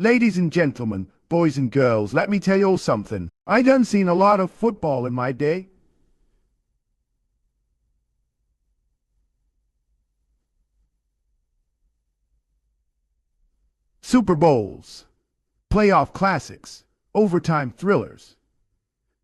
Ladies and gentlemen, boys and girls, let me tell you all something. I done seen a lot of football in my day. Super Bowls, playoff classics, overtime thrillers.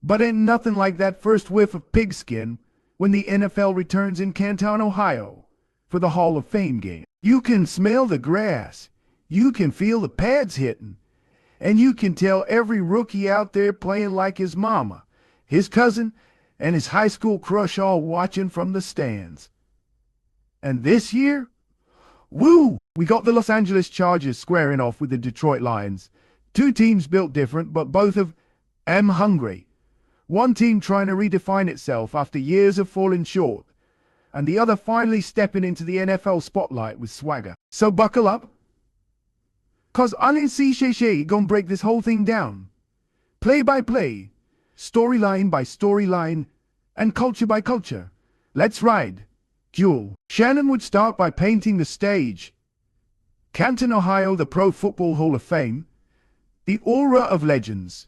But ain't nothing like that first whiff of pigskin when the NFL returns in Canton, Ohio for the Hall of Fame game. You can smell the grass, you can feel the pads hitting, and you can tell every rookie out there playing like his mama, his cousin, and his high school crush all watching from the stands. And this year, woo! We got the Los Angeles Chargers squaring off with the Detroit Lions. Two teams built different, but both of them hungry. One team trying to redefine itself after years of falling short, and the other finally stepping into the NFL spotlight with swagger. So buckle up, cause Shay gonna break this whole thing down. Play by play, storyline by storyline, and culture by culture. Let's ride. Duel. Shannon would start by painting the stage. Canton, Ohio, the Pro Football Hall of Fame. The aura of legends.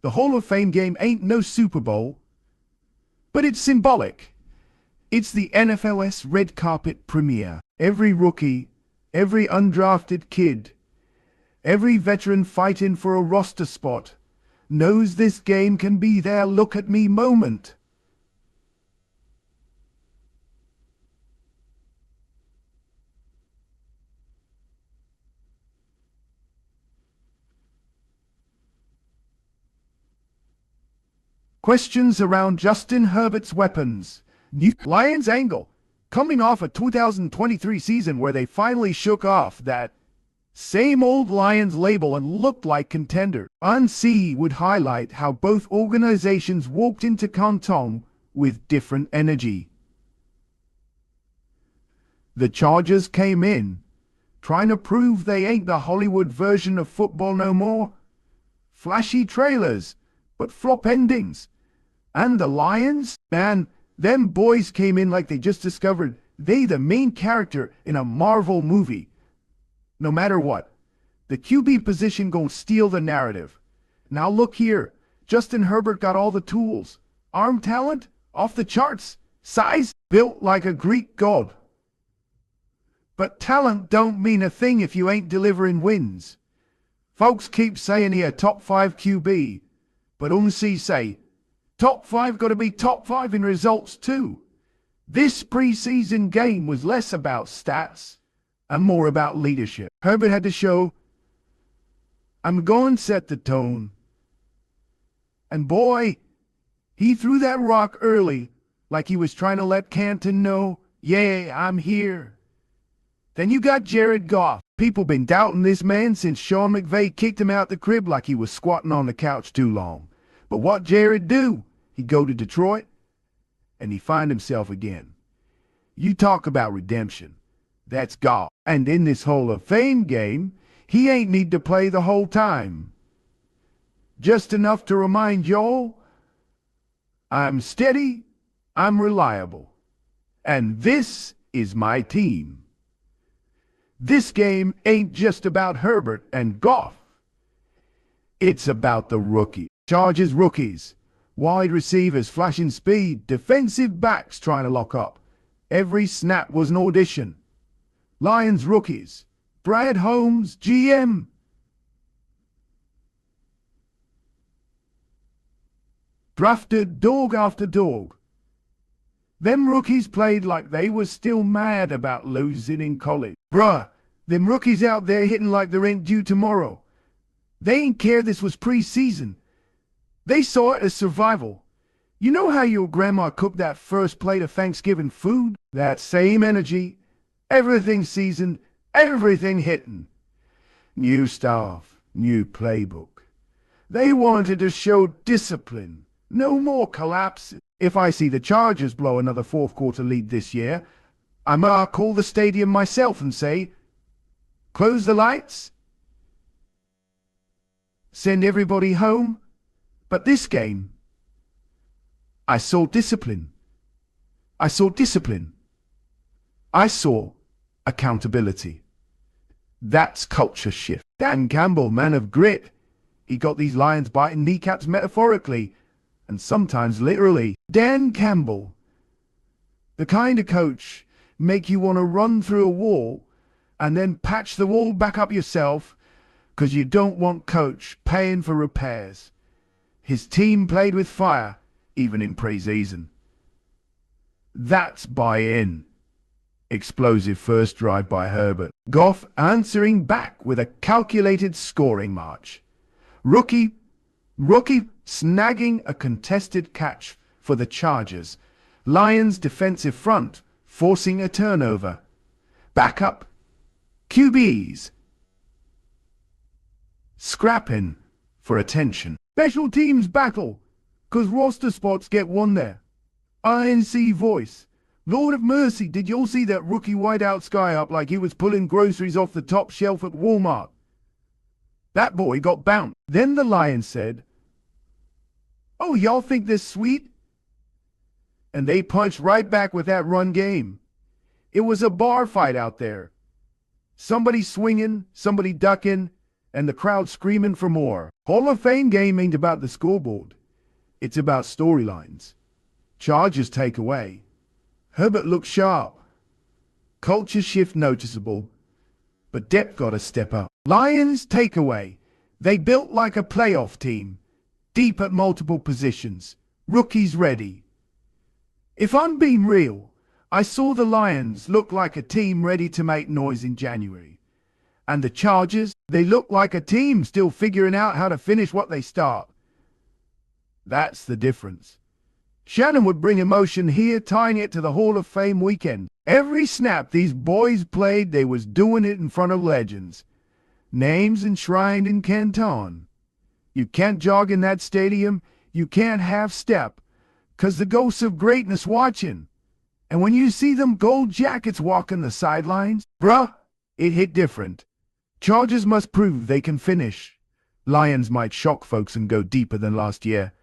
The Hall of Fame game ain't no Super Bowl, but it's symbolic. It's the NFL's red carpet premiere. Every rookie, every undrafted kid, every veteran fighting for a roster spot knows this game can be their look at me moment. Questions around Justin Herbert's weapons. New Lions angle. Coming off a 2023 season where they finally shook off that same old Lions label and looked like contender. Unsee would highlight how both organizations walked into Canton with different energy. The Chargers came in, trying to prove they ain't the Hollywood version of football no more. Flashy trailers, but flop endings. And the Lions? Man, them boys came in like they just discovered they the main character in a Marvel movie. No matter what, the QB position gon' steal the narrative. Now look here, Justin Herbert got all the tools. Arm talent? Off the charts. Size? Built like a Greek god. But talent don't mean a thing if you ain't delivering wins. Folks keep saying he a top 5 QB, but Unsee say, top 5 gotta be top 5 in results too. This preseason game was less about stats and more about leadership. Herbert had to show, I'm going to set the tone. And boy, he threw that rock early, like he was trying to let Canton know, yeah, I'm here. Then you got Jared Goff. People been doubting this man since Sean McVay kicked him out the crib like he was squatting on the couch too long. But what Jared do? He go to Detroit, and he find himself again. You talk about redemption. That's Goff. And in this Hall of Fame game, he ain't need to play the whole time. Just enough to remind y'all, I'm steady, I'm reliable, and this is my team. This game ain't just about Herbert and Goff. It's about the rookie. Chargers rookies. Wide receivers flashing speed. Defensive backs trying to lock up. Every snap was an audition. Lions rookies. Brad Holmes, GM. Drafted dog after dog. Them rookies played like they was still mad about losing in college. Bruh, them rookies out there hitting like the rent due tomorrow. They ain't care this was preseason. They saw it as survival. You know how your grandma cooked that first plate of Thanksgiving food? That same energy, everything seasoned, everything hitting. New staff, new playbook. They wanted to show discipline. No more collapses. If I see the Chargers blow another fourth quarter lead this year, I'ma call the stadium myself and say, close the lights, send everybody home. But this game, I saw discipline. I saw discipline. I saw accountability. That's culture shift. Dan Campbell, man of grit. He got these lions biting kneecaps metaphorically, and sometimes literally. Dan Campbell, the kind of coach make you want to run through a wall and then patch the wall back up yourself because you don't want coach paying for repairs. His team played with fire, even in pre-season. That's buy-in. Explosive first drive by Herbert. Goff answering back with a calculated scoring march. Rookie snagging a contested catch for the Chargers. Lions defensive front forcing a turnover. Backup QBs scrapping for attention. Special teams battle, 'cause roster spots get won there. INC voice. Lord of mercy, did y'all see that rookie wideout sky up like he was pulling groceries off the top shelf at Walmart? That boy got bounced. Then the Lions said, "Oh, y'all think this sweet?" And they punched right back with that run game. It was a bar fight out there. Somebody swinging, somebody ducking, and the crowd screaming for more. Hall of Fame game ain't about the scoreboard. It's about storylines. Chargers take away. Herbert looks sharp. Culture shift noticeable. But depth got to step up. Lions take away. They built like a playoff team. Deep at multiple positions. Rookies ready. If I'm being real, I saw the Lions look like a team ready to make noise in January. And the Chargers, they look like a team still figuring out how to finish what they start. That's the difference. Shannon would bring emotion here, tying it to the Hall of Fame weekend. Every snap these boys played, they was doing it in front of legends. Names enshrined in Canton. You can't jog in that stadium, you can't half-step, 'cause the ghosts of greatness watching. And when you see them gold jackets walking the sidelines, bruh, it hit different. Chargers must prove they can finish. Lions might shock folks and go deeper than last year.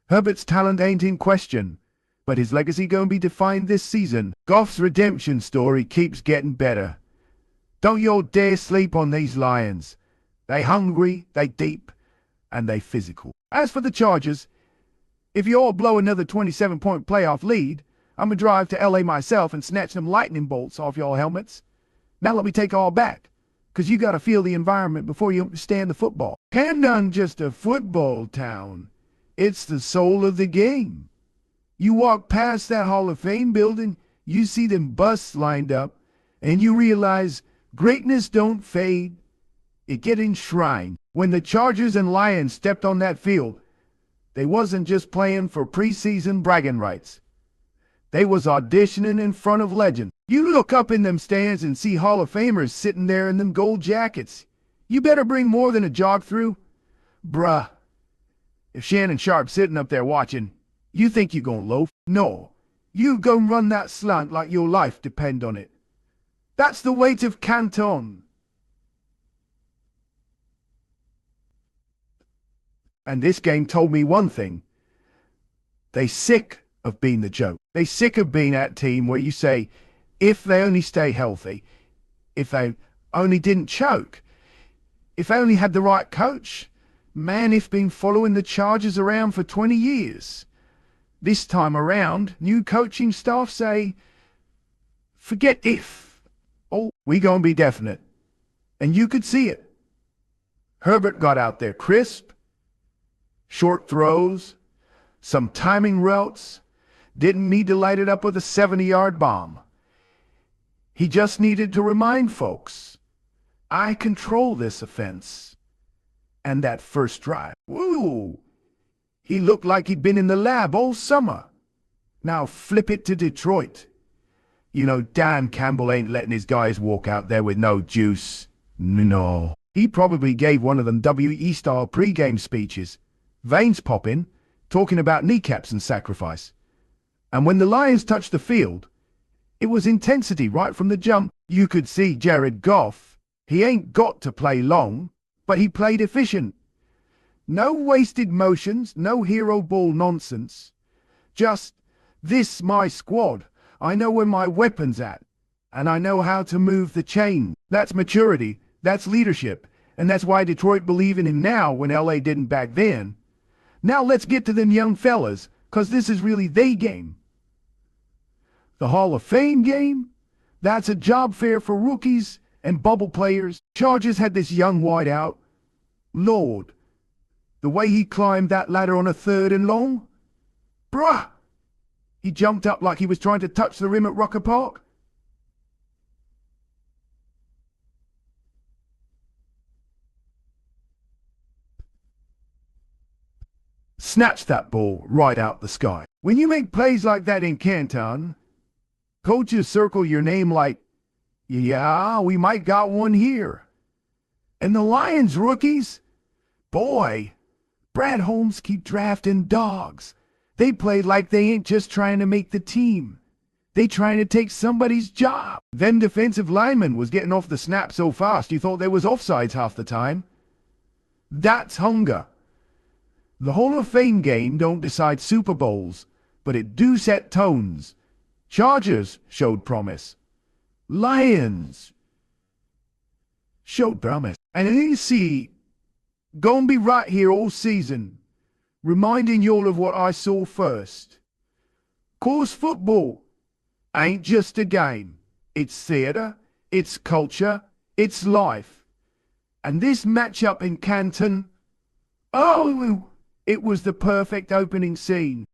Herbert's talent ain't in question, but his legacy gonna be defined this season. Goff's redemption story keeps getting better. Don't y'all dare sleep on these Lions. They hungry, they deep, and they physical. As for the Chargers, if you all blow another 27-point playoff lead, I'm gonna drive to LA myself and snatch them lightning bolts off y'all helmets. Now let me take all back, 'cause you gotta feel the environment before you understand the football. Canton just a football town. It's the soul of the game. You walk past that Hall of Fame building, you see them busts lined up, and you realize greatness don't fade. It get enshrined. When the Chargers and Lions stepped on that field, they wasn't just playing for preseason bragging rights. They was auditioning in front of legends. You look up in them stands and see Hall of Famers sitting there in them gold jackets. You better bring more than a jog through. Bruh, if Shannon Sharp's sitting up there watching, you think you gonna loaf? No, you gonna run that slant like your life depend on it. That's the weight of Canton. And this game told me one thing. They sick of being the joke. They sick of being that team where you say, if they only stay healthy, if they only didn't choke, if they only had the right coach. Man, if been following the Chargers around for 20 years. This time around, new coaching staff say, forget if. Oh, we gonna be definite. And you could see it. Herbert got out there crisp, short throws, some timing routes, didn't need to light it up with a 70-yard bomb. He just needed to remind folks, I control this offense. And that first drive, woo! He looked like he'd been in the lab all summer. Now flip it to Detroit. You know, Dan Campbell ain't letting his guys walk out there with no juice. No. He probably gave one of them WE-style pre-game speeches. Veins popping, talking about kneecaps and sacrifice. And when the Lions touched the field, it was intensity right from the jump. You could see Jared Goff. He ain't got to play long, but he played efficient. No wasted motions, no hero ball nonsense. Just, this my squad. I know where my weapon's at, and I know how to move the chain. That's maturity, that's leadership, and that's why Detroit believe in him now when LA didn't back then. Now let's get to them young fellas, 'cause this is really they game. The Hall of Fame game? That's a job fair for rookies and bubble players. Chargers had this young wideout. Lord, the way he climbed that ladder on a 3rd and long? Bruh! He jumped up like he was trying to touch the rim at Rucker Park. Snatched that ball right out the sky. When you make plays like that in Canton, coaches circle your name like, yeah, we might got one here. And the Lions rookies? Boy, Brad Holmes keep drafting dogs. They play like they ain't just trying to make the team. They trying to take somebody's job. Them defensive linemen was getting off the snap so fast you thought they was offsides half the time. That's hunger. The Hall of Fame game don't decide Super Bowls, but it do set tones. Chargers showed promise. Lions showed promise. And you see, gonna be right here all season, reminding y'all of what I saw first. Course football ain't just a game. It's theater, it's culture, it's life. And this matchup in Canton, oh, it was the perfect opening scene.